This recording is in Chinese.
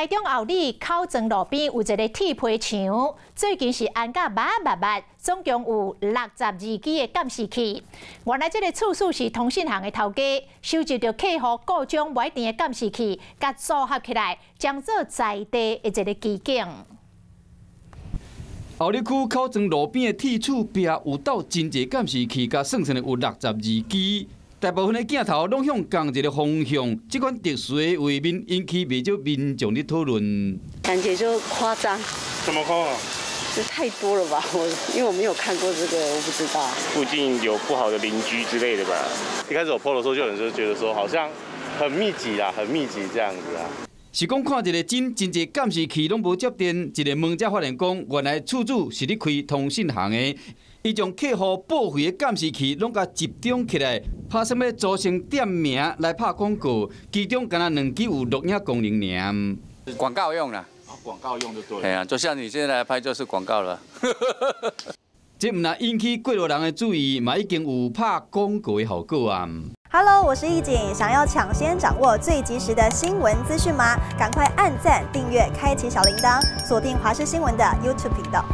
台中后里口庄路边有一个铁皮墙，最近是安甲密，总共有62支的监视器。原来这个处事是通信行的头家，收集到客户各种买电的监视器，甲组合起来，将做在地的一个基建。后里区口庄路边的铁柱壁有斗真侪监视器，甲算成有62支。 大部分的镜头拢向同一个方向，这款特殊的画面引起不少民众的讨论。感觉就夸张，怎么夸张？这太多了吧？因为我没有看过这个，我不知道。附近有不好的邻居之类的吧？一开始我 PO 的时候，就有人就觉得说好像很密集啦，很密集这样子啊。 是讲看一个真侪监视器拢无接电，一个问才发现讲，原来厝主是咧开通信行的。 伊将客户报废的监视器拢甲集中起来，拍什么组成店名来拍广告，其中敢若2支有录影功能尔。广告用啦，广告用就对了。对啊，就像你现在来拍就是广告了。这唔但引起过路人的注意，嘛已经有拍广告的效果啊。Hello， 我是易景，想要抢先掌握最及时的新闻资讯吗？赶快按赞、订阅、开启小铃铛，锁定华视新闻的 YouTube 频道。